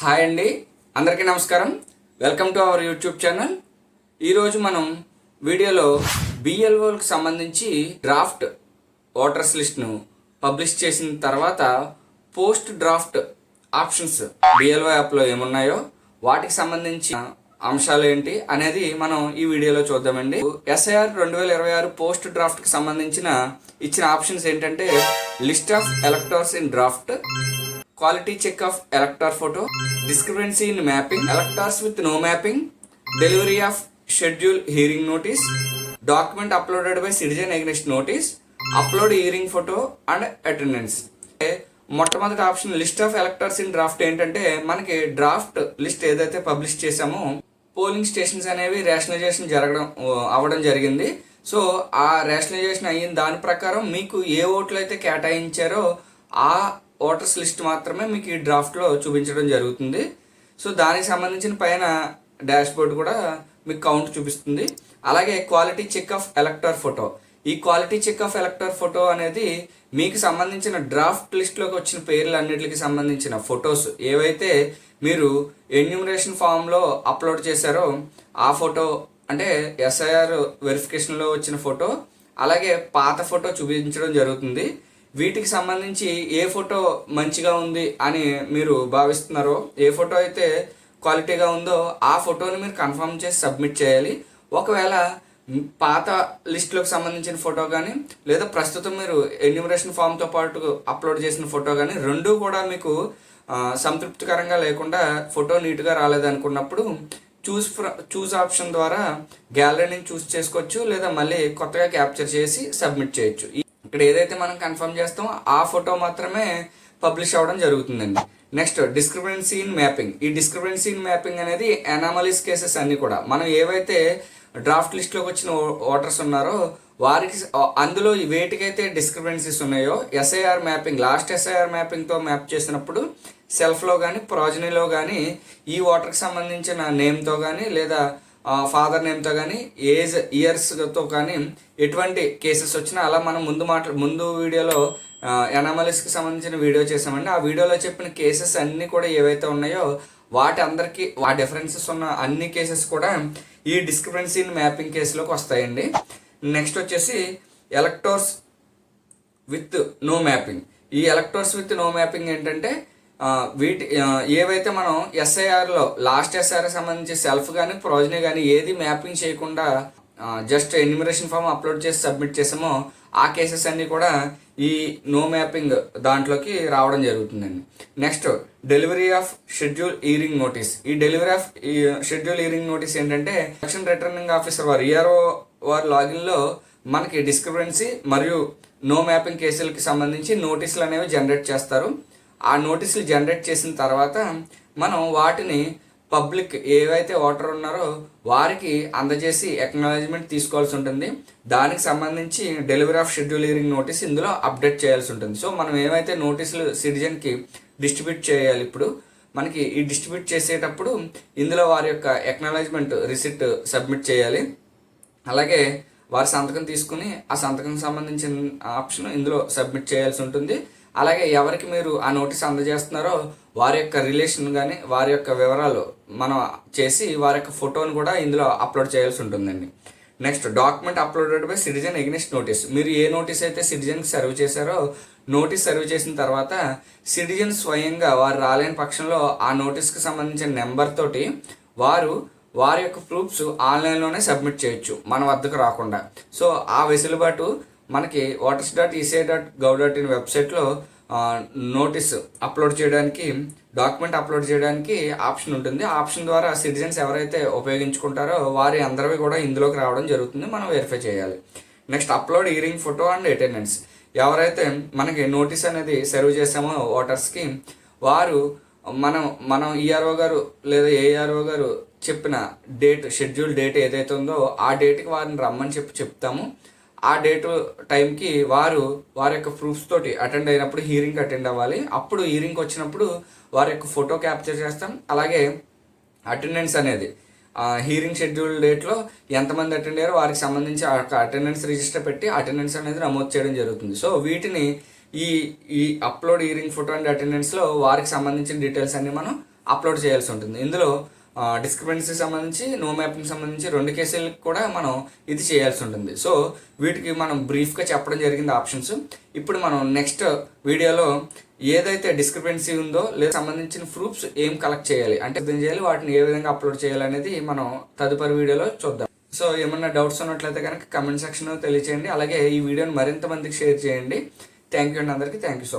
Hi అండి, అందరికీ నమస్కారం. Welcome to our YouTube channel. ఈరోజు మనం వీడియోలో బిఎల్ఓకి సంబంధించి డ్రాఫ్ట్ ఓటర్స్ లిస్ట్ను పబ్లిష్ చేసిన తర్వాత పోస్ట్ డ్రాఫ్ట్ ఆప్షన్స్ బిఎల్ఓ యాప్లో ఏమున్నాయో వాటికి సంబంధించిన అంశాలు ఏంటి అనేది మనం ఈ వీడియోలో చూద్దామండి. ఎస్ఐఆర్ 2026 పోస్ట్ డ్రాఫ్ట్కి సంబంధించిన ఇచ్చిన ఆప్షన్స్ ఏంటంటే list of electors in draft, quality check of elector photo, discrepancy in mapping, electors with no mapping, delivery of schedule hearing notice, document uploaded by citizen against notice, upload hearing photo and attendance. మొట్టమొదటి option list of electors in draft ఏంటంటే మనకి draft list ఏదైతే publish చేసామో polling stations అనేవి rationalization అవ్వడం జరిగింది. So ఆ rationalization అయిన దాని ప్రకారం మీకు ఏ ఓట్లు అయితే కేటాయించారో ఆ ఓటర్స్ లిస్ట్ మాత్రమే మీకు ఈ డ్రాఫ్ట్లో చూపించడం జరుగుతుంది. సో దానికి సంబంధించిన పైన డాష్ బోర్డ్ కూడా మీకు కౌంట్ చూపిస్తుంది. అలాగే quality check of elector photo, ఈ quality check of elector photo అనేది మీకు సంబంధించిన డ్రాఫ్ట్ లిస్ట్లోకి వచ్చిన పేర్లన్నిటికి సంబంధించిన ఫొటోస్ ఏవైతే మీరు ఎన్యూమరేషన్ ఫామ్లో అప్లోడ్ చేశారో ఆ ఫోటో, అంటే ఎస్ఐఆర్ వెరిఫికేషన్లో వచ్చిన ఫోటో, అలాగే పాత ఫోటో చూపించడం జరుగుతుంది. వీటికి సంబంధించి ఏ ఫోటో మంచిగా ఉంది అని మీరు భావిస్తున్నారో, ఏ ఫోటో అయితే క్వాలిటీగా ఉందో ఆ ఫోటోని మీరు కన్ఫర్మ్ చేసి సబ్మిట్ చేయాలి. ఒకవేళ పాత లిస్టులకు సంబంధించిన ఫోటో కానీ లేదా ప్రస్తుతం మీరు ఎన్యూమరేషన్ ఫామ్తో పాటు అప్లోడ్ చేసిన ఫోటో కానీ రెండూ కూడా మీకు సంతృప్తికరంగా లేకుండా ఫోటో నీట్గా రాలేదనుకున్నప్పుడు చూస్ ఆప్షన్ ద్వారా గ్యాలరీని చూస్ చేసుకోవచ్చు, లేదా మళ్ళీ కొత్తగా క్యాప్చర్ చేసి సబ్మిట్ చేయొచ్చు. ఇక్కడ ఏదైతే మనం కన్ఫర్మ్ చేస్తామో ఆ ఫోటో మాత్రమే పబ్లిష్ అవ్వడం జరుగుతుందండి. Next discrepancy in mapping. ఈ డిస్క్రిపెన్సీ ఇన్ మ్యాపింగ్ అనేది అనామలీస్ కేసెస్ అన్ని కూడా మనం ఏవైతే డ్రాఫ్ట్ లిస్ట్లోకి వచ్చిన ఓటర్స్ ఉన్నారో వారికి అందులో వేటికైతే డిస్క్రిపెన్సీస్ ఉన్నాయో ఎస్ఐఆర్ మ్యాపింగ్, లాస్ట్ ఎస్ఐఆర్ మ్యాపింగ్తో మ్యాప్ చేసినప్పుడు సెల్ఫ్లో కానీ ప్రాజనీలో కానీ ఈ ఓటర్కి సంబంధించిన నేమ్తో కానీ లేదా ఫాదర్ నేమ్తో కానీ ఏజ్ ఇయర్స్తో కానీ ఎటువంటి కేసెస్ వచ్చినా అలా మనం ముందు వీడియోలో ఎనామలీస్కి సంబంధించిన వీడియో చేసామండి. ఆ వీడియోలో చెప్పిన కేసెస్ అన్నీ కూడా ఏవైతే ఉన్నాయో ఆ డిఫరెన్సెస్ ఉన్న అన్ని కేసెస్ కూడా ఈ డిస్క్రిపెన్సీ ఇన్ మ్యాపింగ్ కేసులోకి వస్తాయండి. నెక్స్ట్ వచ్చేసి ఎలక్టర్స్ విత్ నో మ్యాపింగ్. ఈ ఎలక్టర్స్ విత్ నో మ్యాపింగ్ ఏంటంటే ఏవైతే మనం ఎస్ఐఆర్లో లాస్ట్ ఎస్ఐఆర్ సంబంధించి సెల్ఫ్ కానీ ప్రాజనీ కానీ ఏది మ్యాపింగ్ చేయకుండా జస్ట్ ఎన్యూమరేషన్ ఫామ్ అప్లోడ్ చేసి సబ్మిట్ చేసామో ఆ కేసెస్ అన్నీ కూడా ఈ నో మ్యాపింగ్ దాంట్లోకి రావడం జరుగుతుందండి. Next delivery of schedule hearing notice. ఈ delivery of schedule hearing notice ఏంటంటే ఎలక్షన్ రిటర్నింగ్ ఆఫీసర్ వారు ఈఆర్ఓ వారి లాగిన్లో మనకి డిస్క్రిపెన్సీ మరియు నో మ్యాపింగ్ కేసులకి సంబంధించి నోటీసులు అనేవి జనరేట్ చేస్తారు. ఆ నోటీసులు జనరేట్ చేసిన తర్వాత మనం వాటిని పబ్లిక్ ఏవైతే ఓటర్ ఉన్నారో వారికి అందజేసి ఎక్నాలజ్మెంట్ తీసుకోవాల్సి ఉంటుంది. దానికి సంబంధించి delivery of schedule hearing notice ఇందులో అప్డేట్ చేయాల్సి ఉంటుంది. సో మనం ఏవైతే నోటీసులు సిటిజన్కి డిస్ట్రిబ్యూట్ చేయాలి, ఇప్పుడు మనకి ఈ డిస్ట్రిబ్యూట్ చేసేటప్పుడు ఇందులో వారి యొక్క ఎక్నాలజ్మెంట్ రిసిప్ట్ సబ్మిట్ చేయాలి. అలాగే వారి సంతకం తీసుకుని ఆ సంతకం సంబంధించిన ఆప్షన్ ఇందులో సబ్మిట్ చేయాల్సి ఉంటుంది. అలాగే ఎవరికి మీరు ఆ నోటీస్ అందజేస్తున్నారో వారి యొక్క రిలేషన్ కానీ వారి యొక్క వివరాలు మనం చేసి వారి యొక్క ఫోటోని కూడా ఇందులో అప్లోడ్ చేయాల్సి ఉంటుందండి. Next document uploaded by citizen against notice. మీరు ఏ నోటీస్ అయితే సిటిజన్కి సర్వ్ చేశారో నోటీస్ సర్వ్ చేసిన తర్వాత సిటిజన్ స్వయంగా వారు రాలేని పక్షంలో ఆ నోటీస్కి సంబంధించిన నెంబర్ తోటి వారి యొక్క ప్రూఫ్స్ ఆన్లైన్లోనే సబ్మిట్ చేయొచ్చు మన వద్దకు రాకుండా. సో ఆ వెసులుబాటు మనకి waters.eci.gov.in వెబ్సైట్లో నోటీస్ అప్లోడ్ చేయడానికి, డాక్యుమెంట్ అప్లోడ్ చేయడానికి ఆప్షన్ ఉంటుంది. ఆ ఆప్షన్ ద్వారా సిటిజన్స్ ఎవరైతే ఉపయోగించుకుంటారో వారి అందరివి కూడా ఇందులోకి రావడం జరుగుతుంది. మనం వెరిఫై చేయాలి. Next upload hearing photo and attendance. ఎవరైతే మనకి నోటీస్ అనేది సర్వ్ చేసామో ఓటర్స్కి వారు మనం ఈఆర్ఓ గారు లేదా ఏఆర్ఓ గారు చెప్పిన షెడ్యూల్ డేట్ ఏదైతే ఉందో ఆ డేట్కి వారిని రమ్మని చెప్తాము. ఆ డేటు టైంకి వారి యొక్క ప్రూఫ్స్ తోటి అటెండ్ అయినప్పుడు హీరింగ్కి అటెండ్ అవ్వాలి. అప్పుడు హీరింగ్కి వచ్చినప్పుడు వారి యొక్క ఫోటో క్యాప్చర్ చేస్తాం. అలాగే అటెండెన్స్ అనేది హీరింగ్ షెడ్యూల్ డేట్లో ఎంతమంది అటెండ్ అయ్యారో వారికి సంబంధించి అటెండెన్స్ రిజిస్టర్ పెట్టి అటెండెన్స్ అనేది నమోదు చేయడం జరుగుతుంది. సో వీటిని ఈ అప్లోడ్ హీరింగ్ ఫోటో అండ్ అటెండెన్స్లో వారికి సంబంధించిన డీటెయిల్స్ అన్ని మనం అప్లోడ్ చేయాల్సి ఉంటుంది. ఇందులో డిస్క్రిపెన్సీ సంబంధించి నో మ్యాపింగ్ సంబంధించి 2 కేసులకు కూడా మనం ఇది చేయాల్సి ఉంటుంది. సో వీటికి మనం బ్రీఫ్గా చెప్పడం జరిగింది ఆప్షన్స్. ఇప్పుడు మనం నెక్స్ట్ వీడియోలో ఏదైతే డిస్క్రిపెన్సీ ఉందో లేదా సంబంధించిన ప్రూఫ్స్ ఏం కలెక్ట్ చేయాలి అంటే సిద్ధం చేయాలి, వాటిని ఏ విధంగా అప్లోడ్ చేయాలి అనేది మనం తదుపరి వీడియోలో చూద్దాం. సో ఏమన్నా డౌట్స్ ఉన్నట్లయితే కనుక కమెంట్ సెక్షన్లో తెలియచేయండి. అలాగే ఈ వీడియోని మరింత మందికి షేర్ చేయండి. థ్యాంక్ యూ అండి, అందరికీ థ్యాంక్ యూ సో మచ్.